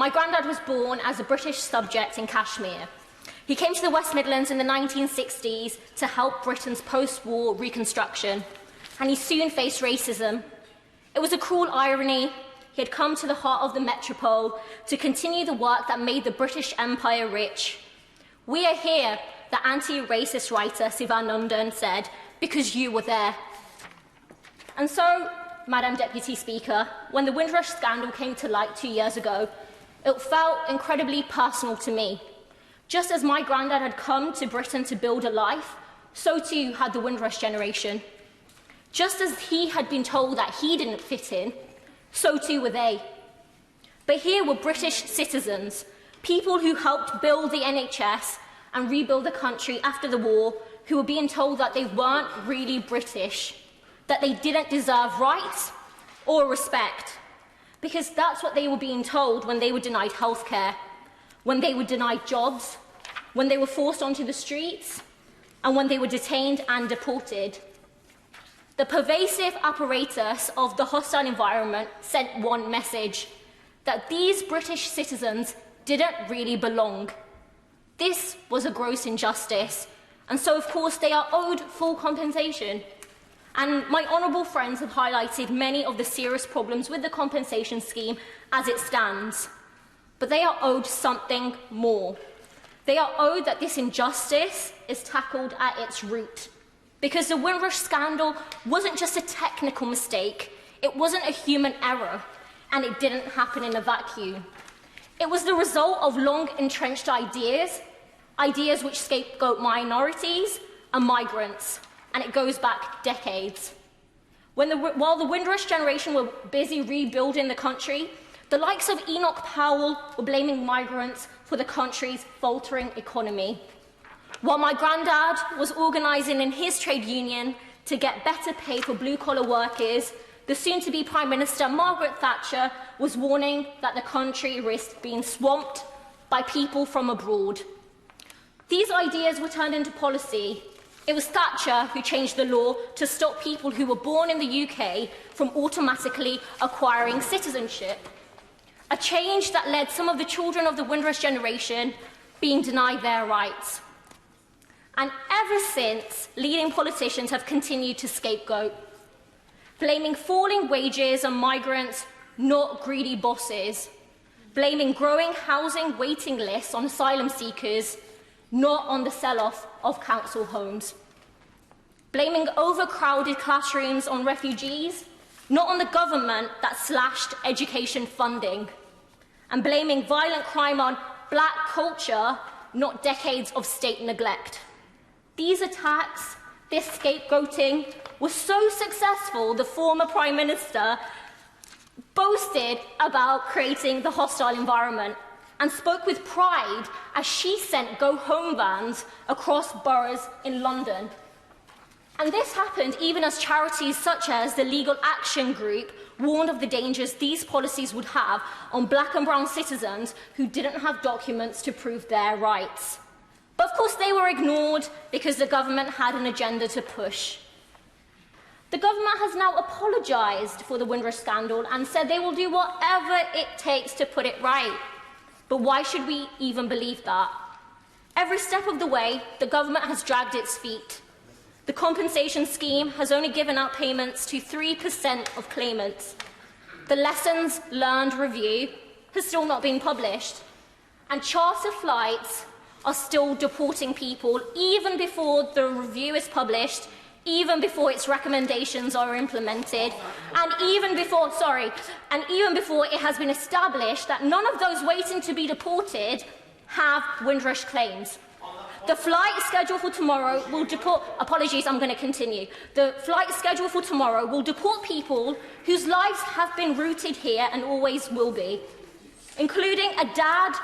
My granddad was born as a British subject in Kashmir. He came to the West Midlands in the 1960s to help Britain's post-war reconstruction, and he soon faced racism. It was a cruel irony. He had come to the heart of the metropole to continue the work that made the British Empire rich. "We are here," the anti-racist writer Sivanandan said, "because you were there." And so, Madam Deputy Speaker, when the Windrush scandal came to light 2 years ago, it felt incredibly personal to me. Just as my granddad had come to Britain to build a life, so too had the Windrush generation. Just as he had been told that he didn't fit in, so too were they. But here were British citizens, people who helped build the NHS and rebuild the country after the war, who were being told that they weren't really British, that they didn't deserve rights or respect. Because that's what they were being told when they were denied healthcare, when they were denied jobs, when they were forced onto the streets, and when they were detained and deported. The pervasive apparatus of the hostile environment sent one message: that these British citizens didn't really belong. This was a gross injustice, and so of course they are owed full compensation. And my honourable friends have highlighted many of the serious problems with the compensation scheme as it stands. But they are owed something more. They are owed that this injustice is tackled at its root. Because the Windrush scandal wasn't just a technical mistake, it wasn't a human error, and it didn't happen in a vacuum. It was the result of long-entrenched ideas which scapegoat minorities and migrants, and it goes back decades. While the Windrush generation were busy rebuilding the country, the likes of Enoch Powell were blaming migrants for the country's faltering economy. While my granddad was organising in his trade union to get better pay for blue-collar workers, the soon-to-be Prime Minister Margaret Thatcher was warning that the country risked being swamped by people from abroad. These ideas were turned into policy. It was Thatcher who changed the law to stop people who were born in the UK from automatically acquiring citizenship. A change that led some of the children of the Windrush generation being denied their rights. And ever since, leading politicians have continued to scapegoat, blaming falling wages on migrants, not greedy bosses, blaming growing housing waiting lists on asylum seekers, not on the sell-off of council homes, blaming overcrowded classrooms on refugees, not on the government that slashed education funding, and blaming violent crime on black culture, not decades of state neglect. These attacks, this scapegoating, was so successful the former Prime Minister boasted about creating the hostile environment and spoke with pride as she sent go-home vans across boroughs in London. And this happened even as charities such as the Legal Action Group warned of the dangers these policies would have on black and brown citizens who didn't have documents to prove their rights. But of course they were ignored because the government had an agenda to push. The government has now apologised for the Windrush scandal and said they will do whatever it takes to put it right. But why should we even believe that? Every step of the way, the government has dragged its feet. The compensation scheme has only given out payments to 3% of claimants. The Lessons Learned review has still not been published. And charter flights are still deporting people even before the review is published, even before its recommendations are implemented, and even before it has been established that none of those waiting to be deported have Windrush claims. The flight schedule for tomorrow will deport... Apologies, I'm going to continue. The flight schedule for tomorrow will deport people whose lives have been rooted here and always will be, including a dad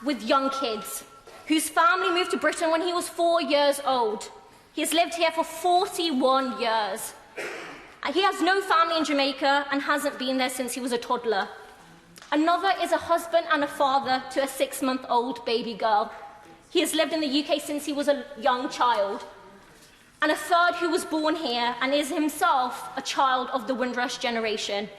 with young kids, whose family moved to Britain when he was 4 years old. He has lived here for 41 years. He has no family in Jamaica and hasn't been there since he was a toddler. Another is a husband and a father to a 6-month-old baby girl. He has lived in the UK since he was a young child. And a third who was born here and is himself a child of the Windrush generation.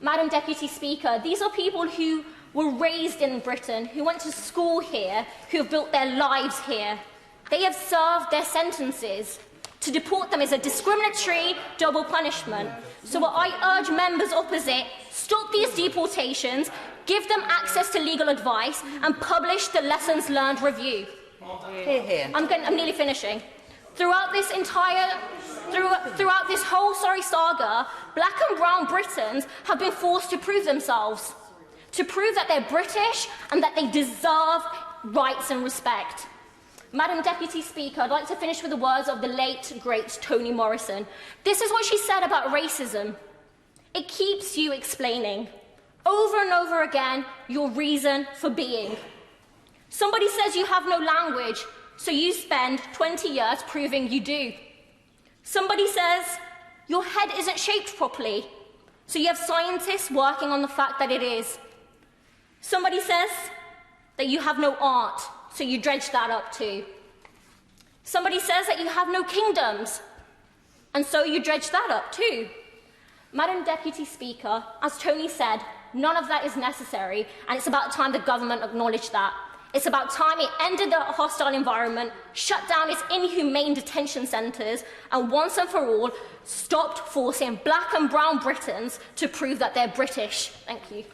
Madam Deputy Speaker, these are people who were raised in Britain, who went to school here, who have built their lives here. They have served their sentences. To deport them is a discriminatory double punishment. So what I urge members opposite, stop these deportations, give them access to legal advice, and publish the Lessons Learned Review. Hear, hear. I'm nearly finishing. Throughout this whole saga, black and brown Britons have been forced to prove themselves, to prove that they're British and that they deserve rights and respect. Madam Deputy Speaker, I'd like to finish with the words of the late, great Toni Morrison. This is what she said about racism. It keeps you explaining, over and over again, your reason for being. Somebody says you have no language, so you spend 20 years proving you do. Somebody says your head isn't shaped properly, so you have scientists working on the fact that it is. Somebody says that you have no art, so you dredge that up too. Somebody says that you have no kingdoms, and so you dredge that up too. Madam Deputy Speaker, as Tony said, none of that is necessary, and it's about time the government acknowledged that. It's about time it ended the hostile environment, shut down its inhumane detention centres, and once and for all, stopped forcing black and brown Britons to prove that they're British. Thank you.